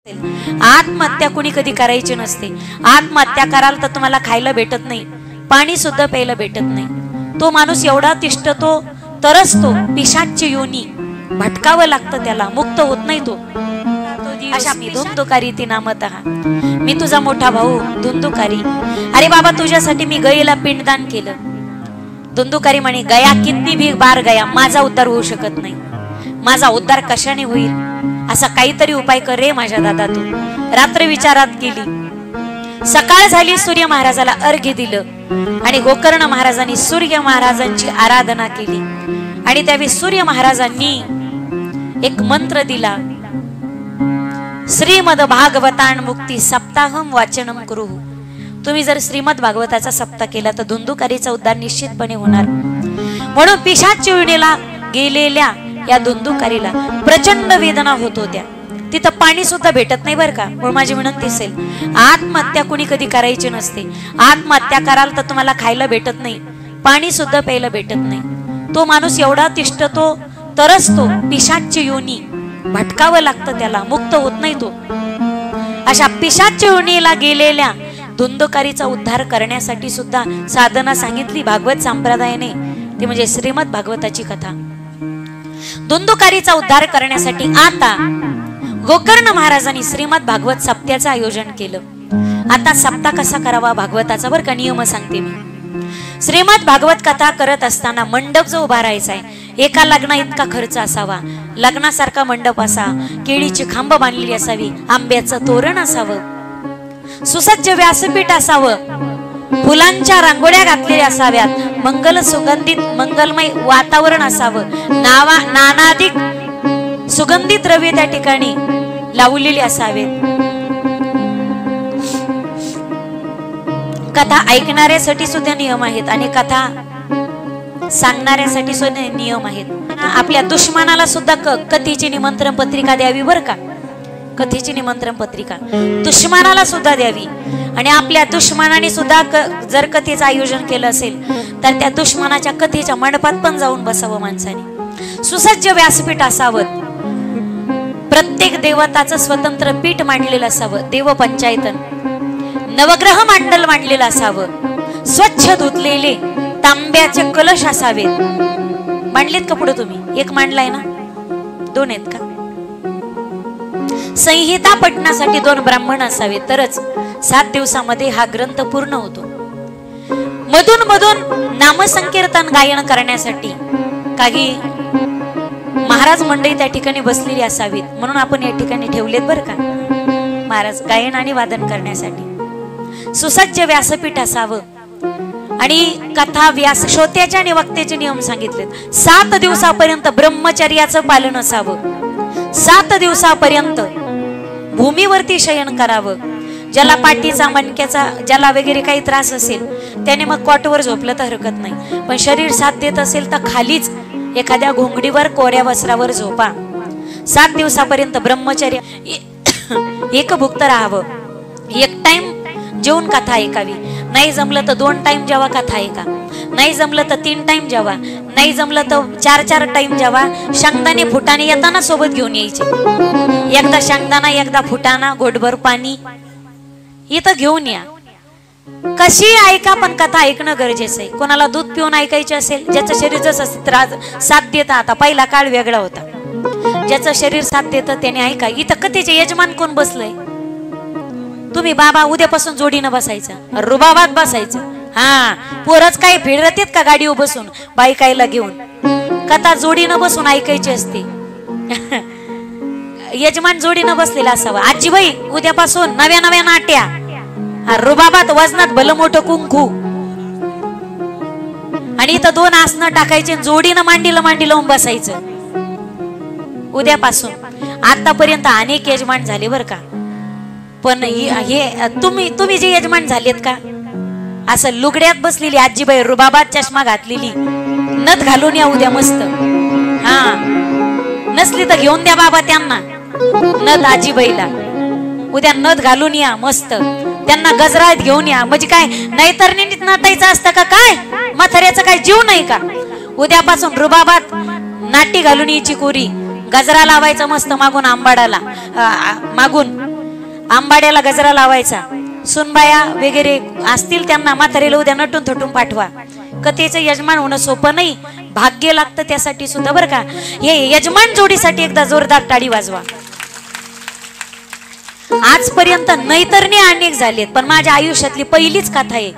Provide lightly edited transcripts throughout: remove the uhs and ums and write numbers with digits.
आत्महत्या कुणी कधी करायची नसते। आत्महत्या कराल तर तुम्हाला खायला भेटत नाही, पाणी सुद्धा प्यायला भेटत नाही। तो माणूस एवढा तिष्ठतो तरच तो पिशाच्य योनी भटकावं लागतं, त्याला मुक्त होत नाही तो। अशा मी धुंदुकारी ती नामत हा, मी तुझा मोठा भाऊ धुंदुकारी। अरे बाबा तुझ्यासाठी मी गयेला पिंडदान केलं। धुंदुकारी म्हणे गया कितनी भी बार गया, माझा उद्धार होऊ शकत नाही। माझा उद्धार कशाने होईल, असा काहीतरी उपाय कर रे माझ्या दादा तू। रात्र विचारात गेली, सकाळ झाली, सूर्य महाराजाला अर्घ्य दिलं आणि गोकर्ण महाराजांनी सूर्य महाराजांची आराधना केली। आणि त्यावेळी सूर्य महाराजांनी एक मंत्र दिला, श्रीमद भागवतान मुक्ती सप्ताहम वाचनम करू। तुम्ही जर श्रीमद भागवताचा सप्ताह केला तर धुंदुकारीचा उद्धार निश्चितपणे होणार। म्हणून पिशाच्य योनीला गेलेल्या या धुंदुकारीला प्रचंड वेदना होत होत्या। तिथं पाणी सुद्धा भेटत नाही बरं का। म्हणून माझी विनंती असेल, आत्महत्या कुणी कधी करायची नसते। आत्महत्या कराल तर तुम्हाला खायला भेटत नाही, पाणी सुद्धा प्यायला भेटत नाही। तो माणूस एवढा तिष्ठतो तरच तो पिशाच्य योनी भटकावं लागतं, त्याला मुक्त होत नाही तो। अशा पिशाच्य योनीला गेलेल्या धुंदुकारीचा उद्धार करण्यासाठी सुद्धा साधना सांगितली भागवत संप्रदायाने, ती म्हणजे श्रीमद भागवताची कथा। धुंदुकारीचा उद्धार करण्यासाठी आता गोकर्ण महाराजांनी श्रीमद भागवत सप्त्याचं आयोजन केलं। आता सप्ताह कसा करावा भागवताचा बरं का नियम सांगते मी। श्रीमद भागवत कथा करत असताना मंडप जो उभा राहायचा आहे, एका लग्ना इतका खर्च असावा, लग्नासारखा मंडप असा, केळीची खांब बांधलेली असावी, आंब्याचं तोरण असावं, सुसज्ज व्यासपीठ असावं, फुलांच्या रांगोळ्या घातलेल्या असाव्यात, मंगल सुगंधित मंगलमय वातावरण असावं, नानाधिक सुगंधित द्रव्ये त्या ठिकाणी लावलेली असावेत। कथा ऐकणाऱ्यासाठी सुद्धा नियम आहेत आणि कथा सांगणाऱ्यासाठी सुद्धा नियम आहेत। आपल्या दुश्मनाला सुद्धा कथेची निमंत्रण पत्रिका द्यावी बरं का। कथेची निमंत्रण पत्रिका दुश्मनाला सुद्धा द्यावी। आणि आपल्या दुश्मनाने सुद्धा जर कथेचं आयोजन केलं असेल तर त्या दुश्मनाच्या कथेच्या मंडपात पण जाऊन बसावं माणसाने। सुसज्ज व्यासपीठ असावं, प्रत्येक देवताचं स्वतंत्र पीठ मांडलेलं असावं, देव पंचायतन, नवग्रह मंडल मांडलेलं असावं, स्वच्छ धुतलेले तांब्याचे कलश असावेत। मांडलेत का पुढे तुम्ही? एक मांडलाय ना, दोन आहेत का? संहिता पठणासाठी 2 ब्राह्मण असावे, तरच 7 दिवसामध्ये हा ग्रंथ पूर्ण होतो। मधून मधून नामसंकीर्तन गायन करण्यासाठी काही महाराज मंडळी त्या ठिकाणी बसलेली असावीत, म्हणून आपण या ठिकाणी ठेवलेत बरं का महाराज गायन आणि वादन करण्यासाठी। सुसज्ज व्यासपीठ असावं आणि कथा व्यास श्रोत्याचे आणि वक्त्याचे नियम सांगितलेत। 7 दिवसापर्यंत ब्रह्मचर्याचं पालन असावं। 7 दिवसापर्यंत भूमीवरती शयन करावं। ज्याला पाठीचा मणक्याचा ज्याला वगैरे काही त्रास असेल त्याने मग कॉटवर झोपलं तर हरकत नाही, पण शरीर साथ देत असेल तर खालीच एखाद्या घोंगडीवर कोऱ्या वस्त्रावर झोपा। 7 दिवसापर्यंत ब्रह्मचर्य एकभुक्त राहावं। एक टाइम जेवून कथा ऐकावी, नाही जमलं तर 2 टाइम जेवा कथा ऐका, नाही जमलं तर 3 टाइम जेवा, नाही जमलं तर 4 टाइम जेवा। शेंगदाणे फुटाणे येताना सोबत घेऊन यायचे, एकदा शेंगदाणा एकदा फुटाणा घोटभर पाणी इथं घेऊन या। कशी ऐका पण कथा ऐकणं गरजेचं आहे। कोणाला दूध पिऊन ऐकायचे असेल, ज्याचं शरीर जसं त्रास साथ देत, आता पहिला काळ वेगळा होता, ज्याचं शरीर साथ देतं त्याने ऐका। इथं कथेचे यजमान कोण बसलंय? तुम्ही बाबा उद्यापासून जोडीनं बसायचं, रुबाबात बसायचं। हा पोरच काही फिरतेत का गाडीवर बसून बायकायला घेऊन? कथा जोडीनं बसून ऐकायची असते। यजमान जोडीनं बसलेला असावा। आजीबाई उद्यापासून नव्या नव्या नाट्या, रुबाबात वजनात भलं मोठं कुंकू, आणि इथं 2 आसनं टाकायचे, जोडीनं मांडीला मांडी लावून बसायचं उद्यापासून। आतापर्यंत अनेक यजमान झाले बर का, पण हे तुम्ही जे यजमान झालेत का, असं लुगड्यात बसलेली आजीबाई, रुबाबात चष्मा घातलेली, नथ घालून या उद्या मस्त। हा नसली तर घेऊन द्या बाबा त्यांना नथ, आजीबाईला उद्या नथ घालून या मस्त, त्यांना गजरात घेऊन या। म्हणजे काय नाहीतर नटायचं असतं का काय? म्हाताऱ्याचं काय जीव नाही का? उद्यापासून रुबाबात नाटी घालून यायची कोरी, गजरा लावायचा मस्त मागून आंबाडाला, मागून आंबाड्याला गजरा लावायचा, सुनबाया वगैरे असतील त्यांना म्हातारीला उद्या नटून थटून पाठवा. कथेचं यजमान होणं सोपं नाही, भाग्य लागतं त्यासाठी सुद्धा बरं का. हे यजमान जोडीसाठी एकदा जोरदार टाळी वाजवा. आजपर्यंत नैतरणी अनेक झालेत, पण माझ्या आयुष्यातली पहिलीच कथा आहे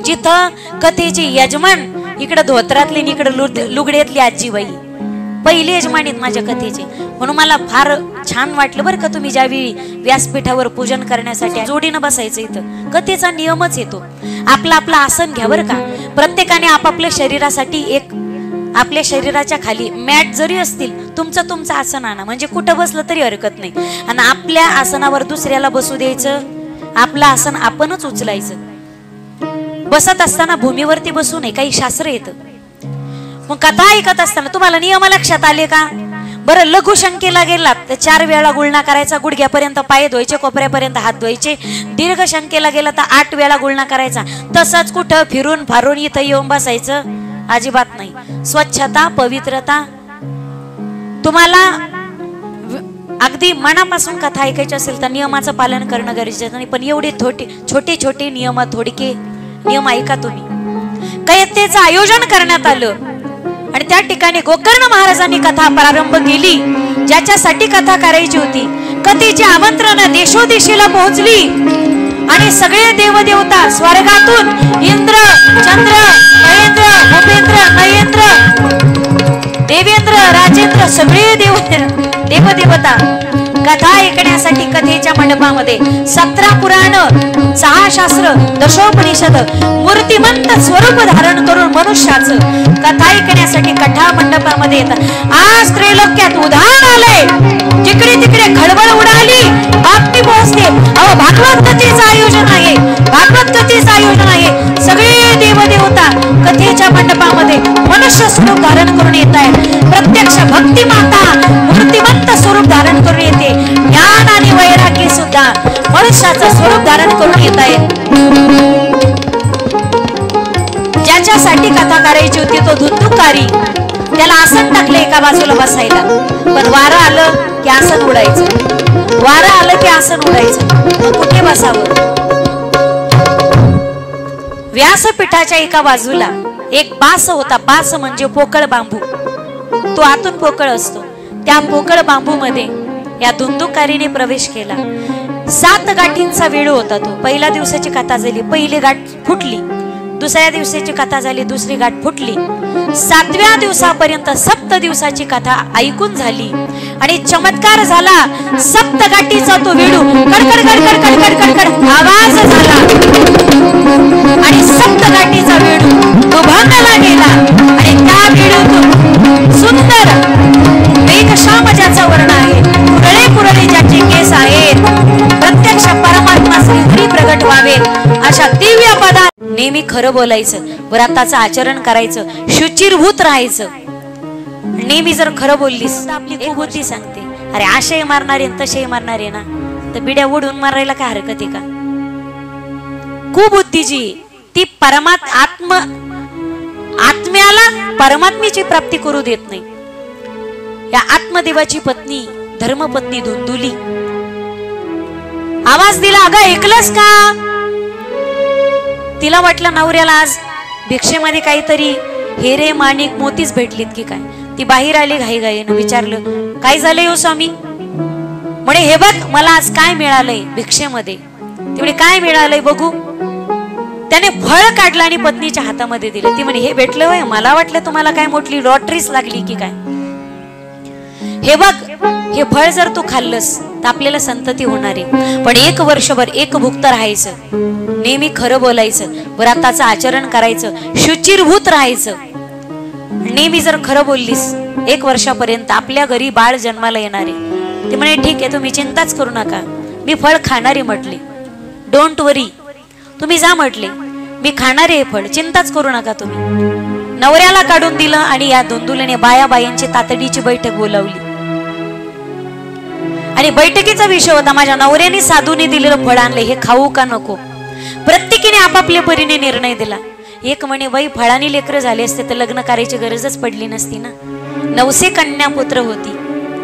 जिथं कथेचे यजमान इकडे धोत्रातली इकडे लुगड्यातली आजीबाई पहिली यजमानीत माझ्या कथेचे. म्हणून मला फार छान वाटलं बरं का. तुम्ही ज्यावेळी व्यासपीठावर पूजन करण्यासाठी जोडीनं बसायचं, इथं कथेचा नियमच येतो. आपलं आपलं आसन घ्या बरं का. प्रत्येकाने आपापल्या शरीरासाठी एक आपल्या शरीराच्या खाली मॅट जरी असतील तुमचं आसन आणा, म्हणजे कुठं बसलं तरी हरकत नाही. आणि आपल्या आसनावर दुसऱ्याला बसू द्यायचं, आपलं आसन आपणच उचलायचं. बसत असताना भूमीवरती बसू नये, काही शास्त्र येतं. मग कथा ऐकत असताना तुम्हाला नियम लक्षात आले का? बरं, लघु शंकेला गेलात तर 4 वेळा गुळणा करायचा, गुडघ्यापर्यंत पाय धुवायचे, कोपऱ्यापर्यंत हात धुवायचे. दीर्घ शंकेला गेला तर 8 वेळा गुळणा करायचा. तसंच कुठं फिरून फारून इथं येऊन बसायचं अजिबात नाही. स्वच्छता, पवित्रता. तुम्हाला अगदी मनापासून कथा ऐकायची असेल तर नियमाचं पालन करणं गरजेचं नाही. पण एवढे छोटे छोटे नियम, थोडके नियम ऐका तुम्ही. कथेचं आयोजन करण्यात आलं आणि त्या ठिकाणी गोकर्ण महाराजांनी कथा प्रारंभ केली. ज्याच्यासाठी कथा करायची होती, कथेची आमंत्रण देशोदेशीला पोहोचली आणि सगळे देवदेवता स्वर्गातून इंद्र, चंद्र, महेंद्र, भूपेंद्र, महेंद्र, देवेंद्र, राजेंद्र सगळे देवदेवता कथा ऐकण्यासाठी कथेच्या मंडपामध्ये 17 पुराण, 6 शास्त्र, दशोपनिषद मूर्तिमंत स्वरूप धारण करून मनुष्याचं कथा ऐकण्यासाठी कथा मंडपामध्ये येतात. आज त्रैलोक्यात उधाण आलंय, जिकडे तिकडे खळबळ उडाली, बातमी पोहोचते. अहो, भागवत कथेचं आयोजन आहे, भागवत कथेचं आयोजन आहे. सगळे देवदेवता कथेच्या मंडपामध्ये मनुष्य स्वरूप धारण करून येत आहेत. प्रत्यक्ष भक्ती माता मूर्तिमंत स्वरूप धारण करून येते. ज्ञान आणि वैराग्य सुद्धा मनुष्याचं स्वरूप धारण करून येत आहे. ज्याच्यासाठी कथा करायची होती तो धुंदुकारी, त्याला आसन टाकलं एका बाजूला बसायला. पण वारं आलं की आसन उडायचं, वारं आलं की आसन उडायचं. मग कुठे बसावं? व्यासपीठाच्या एका बाजूला एक बास होता. बास म्हणजे पोकळ बांबू, तो आतून पोकळ असतो. त्या पोकळ बांबू मध्ये या धुंदुकारीने प्रवेश केला. 7 गाठींचा वेळ होता तो. पहिल्या दिवसाची कथा झाली, पहिली गाठ फुटली. दुसऱ्या दिवसाची कथा झाली, दुसरी गाठ फुटली. 7व्या दिवसापर्यंत 7 दिवसाची कथा ऐकून झाली आणि चमत्कार झाला. 7 गाठीचा तो वेळू कडकड कडकड कडकड कडकड आवाज झाला आणि 7 गाठीचा वेळू दुभांगला गेला आणि त्या वेळूतून सुंदर मेघश्याम ज्याचा वर्ण आहे, कुरळे कुरळे ज्याचे केस आहेत, प्रत्यक्ष परमात्मा श्रीहरी प्रगट व्हावे अशा दिव्य पदा नेहमी खरं बोलायचं, व्रताचं आचरण करायचं, शुचिरभूत राहायचं. नेहमी जर खरं बोललीस आपली कुबुद्धी सांगते, अरे आशय मारणारे तसे मारणारे ना, तर बिड्या उडून मारायला काय हरकत आहे का? कुबुद्धी जी ती आत्म्याला परमात्म्याची प्राप्ती करू देत नाही. या आत्मदेवाची पत्नी धर्मपत्नी धुंदुली आवाज दिला, अगं ऐकलंस का? तिला वाटलं नवऱ्याला आज भिक्षेमध्ये काहीतरी हिरे माणिक मोतीच भेटलीत की काय. ती बाहेर आली घाईघाईनं. विचारलं, काय झालंय हो स्वामी? म्हणे, हे बघ मला आज काय मिळालंय भिक्षेमध्ये. तेवढे काय मिळालंय बघू. त्याने फळ काढलं आणि पत्नीच्या हातामध्ये दिलं. ती म्हणे, हे भेटलं होय, मला वाटलं तुम्हाला काय मोठी लॉटरीच लागली की काय. हे बघ, हे फळ जर तू खाल्लंस तर आपल्याला संतती होणार आहे. पण 1 वर्षभर एक भुक्त राहायचं, नेहमी खरं बोलायचं, व्रताचं आचरण करायचं, शुचिरभूत राहायचं. नेहमी जर खरं बोललीस 1 वर्षापर्यंत आपल्या घरी बाळ जन्माला येणार आहे. ते म्हणे, ठीक आहे, तुम्ही चिंताच करू नका, मी फळ खाणारी म्हटले. डोंट वरी, तुम्ही जा म्हटले, मी खाणारे हे फळ, चिंताच करू नका तुम्ही. नवऱ्याला काढून दिलं आणि या धुंदुलीने बायांची तातडीची बैठक बोलावली. आणि बैठकीचा विषय होता, माझ्या नवऱ्याने साधूने दिलेलं फळ आणले, हे खाऊ का नको. प्रत्येकीने आपापल्या परीने निर्णय दिला. एक म्हणे, बाई फळाने लेकरं झाले असते तर लग्न करायची गरजच पडली नसती ना. 900 कन्या पुत्र होती,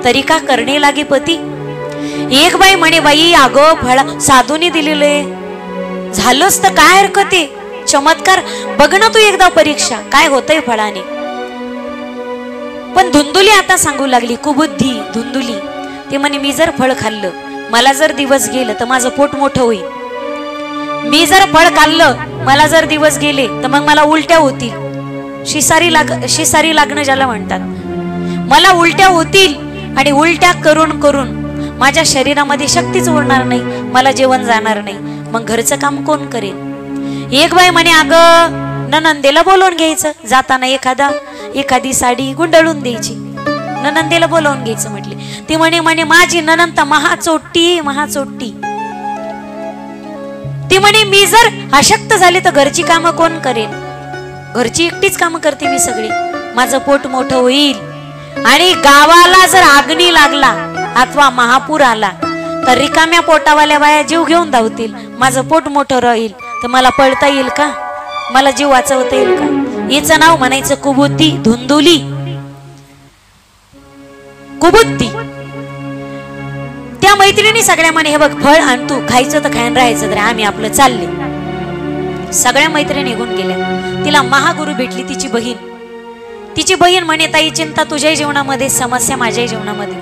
तरी का करणे लागे पती. एक बाई म्हणे, बाई अगं फळ साधूनी दिलेले, झालंच तर काय हरकत आहे, चमत्कार बघ ना तू एकदा परीक्षा काय होतंय फळाने. पण धुंदुली आता सांगू लागली, कुबुद्धी धुंदुली, ती म्हणे मी जर फळ खाल्लं, मला जर दिवस गेलं तर माझं पोट मोठं होईल. मी जर फळ खाल्लं, मला जर दिवस गेले तर मग मला उलट्या होतील. शिसारी लागणं ज्याला म्हणतात, मला उलट्या होतील आणि उलट्या करून करून माझ्या शरीरामध्ये शक्तीच उरणार नाही, मला जेवण जाणार नाही, मग घरचं काम कोण करेल. एक बाई म्हणे, अगं ननंदेला बोलवून घ्यायचं, जाताना एखादी साडी गुंडळून द्यायची, ननंदेला बोलवून घ्यायचं म्हटले. ती म्हणे माझी ननंद महाचोट्टी. ती म्हणे मी जर अशक्त झाले तर घरची कामं कोण करेल, घरची एकटीच कामं करते मी सगळी, माझं पोट मोठं होईल. आणि गावाला जर अग्नी लागला अथवा महापूर आला तर रिकाम्या पोटावाल्या बाया जीव घेऊन धावतील, माझं पोट मोठं राहील तर मला पळता येईल का, मला जीव वाचवता येईल का. हिचं नाव म्हणायचं कुबुद्धी धुंदुली. कुबुद्धी. त्या मैत्रिणी सगळ्या म्हणे, हे बघ फळ आण तू, खायचं तर खायन, राहायचं तर आम्ही आपलं चालले. सगळ्या मैत्रिणी निघून गेल्या. तिला महागुरु भेटली, तिची बहीण म्हणे, ताई चिंता तुझ्या जीवनामध्ये, समस्या माझ्या जीवनामध्ये.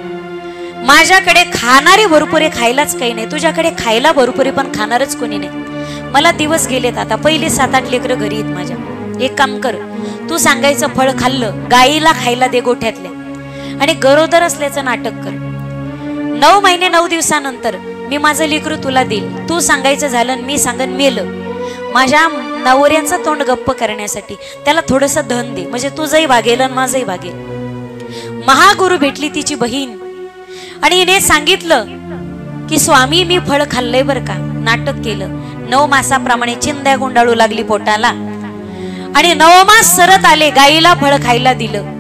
माझ्याकडे खाणारे भरपूर आहे, खायलाच काही नाही, तुझ्याकडे खायला भरपूर आहे पण खाणारच कोणी नाही. मला दिवस गेलेत आता, पहिले 7-8 लेकरं घरी आहेत माझ्या. एक काम कर, तू सांगायचं फळ खाल्लं, गाईला खायला दे गोठ्यातल्या, आणि गरोदर असल्याचं नाटक कर. 9 महिने 9 दिवसानंतर मी माझं लेकरू तुला देईल. तू सांगायचं झालं, मी सांगन मेलं. माझ्या नवऱ्याचं तोंड गप्प करण्यासाठी त्याला थोडस धन दे, म्हणजे तुझंही भागेल आणि माझंही भागेल. महागुरु भेटली तिची बहीण आणि हिने सांगितलं की स्वामी मी फळ खाल्लंय बरं का. नाटक केलं. 9 मासाप्रमाणे चिंध्या गुंडाळू लागली पोटाला आणि 9 मास सरत आले, गाईला फळ खायला दिलं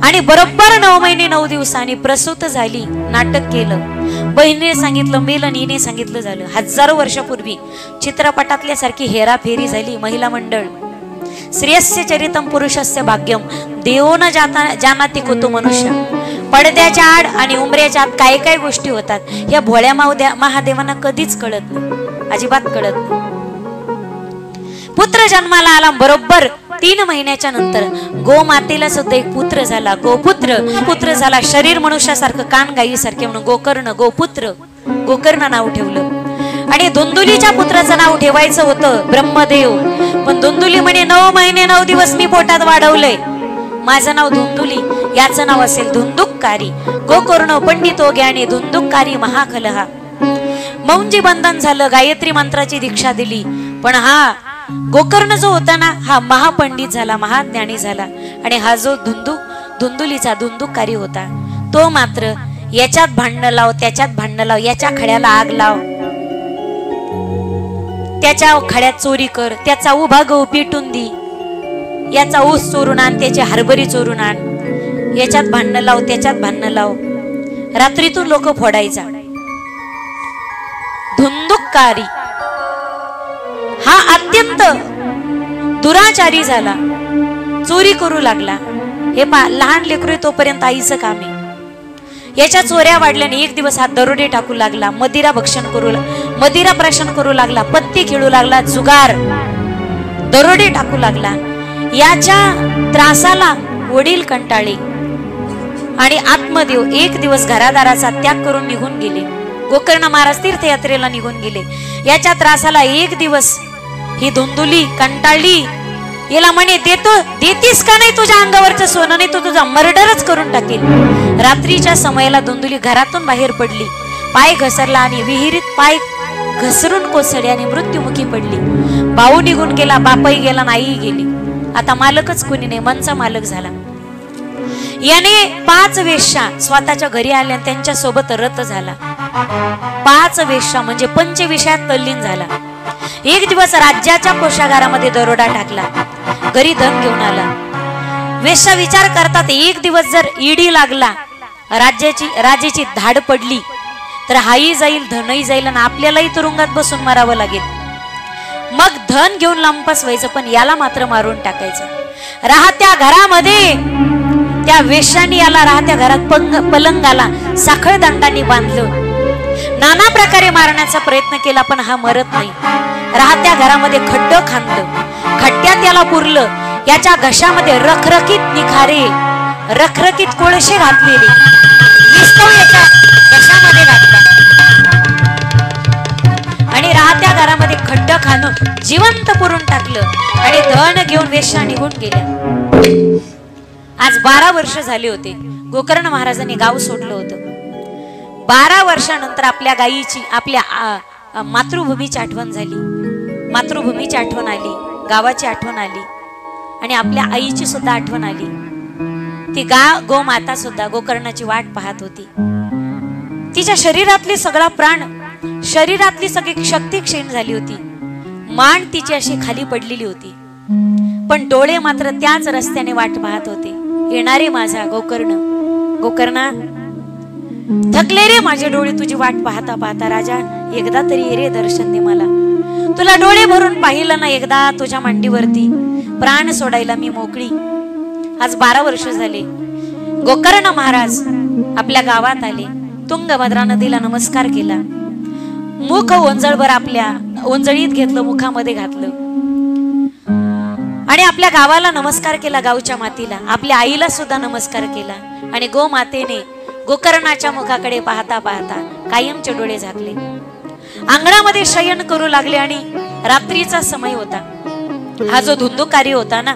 आणि बरोबर 9 महिने 9 दिवसांनी प्रसूत झाली. नाटक केलं. बहिणीने सांगितलं मेलं, हिने सांगितलं झालं. हजारो वर्षापूर्वी चित्रपटातल्या सारखी हेराफेरी झाली. महिला मंडळ. श्रेयस्य चरितम पुरुषस्य भाग्यम देवो न जानाति कुतु मनुष्य. पडद्याच्या आड आणि उमऱ्याच्या आत काय काय गोष्टी होतात या भोळ्या महादेवांना कधीच कळत नाही, अजिबात कळत नाही. पुत्र जन्माला आला. बरोबर 3 महिन्याच्या नंतर गोमातेला सुद्धा एक पुत्र झाला. पुत्र झाला. शरीर मनुष्यासारखं, कान गायीसारखे, म्हणून गोकर्ण, गोकर्ण नाव ठेवलं. आणि धुंदुलीच्या पुत्राचं नाव ठेवायचं होतं ब्रह्मदेव. पण धुंदुली म्हणे 9 महिने 9 दिवस मी पोटात वाढवलंय, माझं नाव धुंदुली, याचं नाव असेल धुंदुककारी. गोकर्ण पंडितो ज्ञानी धुंदुककारी महाकलहा. मौंजी बंधन झालं. गायत्री मंत्राची दीक्षा दिली. पण हा गोकर्ण जो होता ना, हा महापंडित झाला, महाज्ञानी झाला. आणि हा जो धुंदुलीचा धुंदुककारी होता, तो मात्र याच्यात भांडण लाव, त्याच्यात भांडण लाव, याच्या खड्याला आग लाव, त्याच्या खड्यात चोरी कर, त्याचा उभा गहू पेटून दी, याचा ऊस चोरून आण, त्याची हरभरी चोरून आण, याच्यात भांडण लाव, त्याच्यात भांडण लाव. रात्रीतून लोक फोडायचा. धुंदुककारी हा अत्यंत दुराचारी झाला, चोरी करू लागला. हे लहान लेकरू तोपर्यंत आईचं काम आहे. याच्या चोऱ्या वाढल्याने एक दिवस हा दरोडे टाकू लागला, मदिरा प्राशन करू लागला, पत्ती खेळू लागला, जुगार, दरोडे टाकू लागला. याच्या त्रासाला वडील कंटाळले आणि आत्मदेव एक दिवस घरादाराचा त्याग करून निघून गेले. गोकर्ण महाराज तीर्थयात्रेला निघून गेले. याच्या त्रासाला एक दिवस ही धुंदुली कंटाळली. याला म्हणे देतीस का नाही तुझ्या अंगावरचं सोनं, नाही तो तुझा मर्डरच करून टाकेल. रात्रीच्या समयाला धुंदुली घरातून बाहेर पडली. पाय घसरला आणि विहिरीत पाय घसरून कोसळली आणि मृत्युमुखी पडली. भाऊ निघून गेला, बापाई गेला, नाई गेली. आता मालकच कोणी नाही, मनचा मालक झाला. याने 5 वेश्या स्वतःच्या घरी आल्या, त्यांच्या सोबत रत झाला. 5 वेश्या म्हणजे पंचविषयात तल्लीन झाला. एक दिवस राज्याच्या कोषागारामध्ये दरोडा टाकला, घरी धन घेऊन आला. वेश्या विचार करतात, एक दिवस जर ईडी लागला, राजाची धाड पडली तर हाही जाईल, धनही जाईल आणि आपल्यालाही तुरुंगात बसून मारावं लागेल. मग धन घेऊन लंपास व्हायचं, पण याला मात्र मारून टाकायचं. राहत्या घरामध्ये त्या वेश्याने याला राहत्या घरात पलंगाला साखळ दंडाने बांधलं, नाना प्रकारे मारण्याचा प्रयत्न केला, पण हा मरत नाही. राहत्या घरामध्ये खड्ड खांदलं, खड्ड्यात याला पुरलं. याच्या घशामध्ये रखरखीत निखारे, रखरखीत कोळशे घातलेले निस्तव याच्या घशामध्ये घातला आणि राहत्या घरामध्ये खड्ड खाणून जिवंत पुरून टाकलं आणि धन घेऊन वेश्या निघून गेल्या. आज 12 वर्ष झाले होते. गोकर्ण महाराजांनी गाव सोडलं होतं. 12 वर्षानंतर आपल्या गायीची, आपल्या मातृभूमीची आठवण झाली. मातृभूमीची आठवण आली, गावाची आठवण आली आणि आपल्या आईची सुद्धा आठवण आली. ती गोमाता सुद्धा गोकर्णाची वाट पाहत होती. तिच्या शरीरातली सगळा प्राण, शरीरातली सगळी शक्ती क्षीण झाली होती. मान तिची अशी खाली पडलेली होती, पण डोळे मात्र त्याच रस्त्याने वाट पाहत होते. येणारे माझा गोकर्ण, गोकर्णा थकले रे माझे डोळे तुझी वाट पाहता पाहता. राजा एकदा तरी ये रे, दर्शन दे मला. तुला डोळे भरून पाहिलं ना एकदा, तुझ्या मांडीवरती प्राण सोडायला मी मोकळी. आज 12 वर्ष झाले. गोकर्ण महाराज आपल्या गावात आले, तुंगभद्रा नदीला नमस्कार केला, मुख ओंजळभर आपल्या ओंजळीत घेतलं, मुखामध्ये घातलं आणि आपल्या गावाला नमस्कार केला, गावच्या मातीला, आपल्या आईला सुद्धा नमस्कार केला आणि गोमातेने गोकर्णाच्या मुखाकडे पाहता पाहता कायमचे डोळे झाकले. अंगणामध्ये शयन करू लागले आणि रात्रीचा समय होता. हा जो धुंदुकारी होता ना,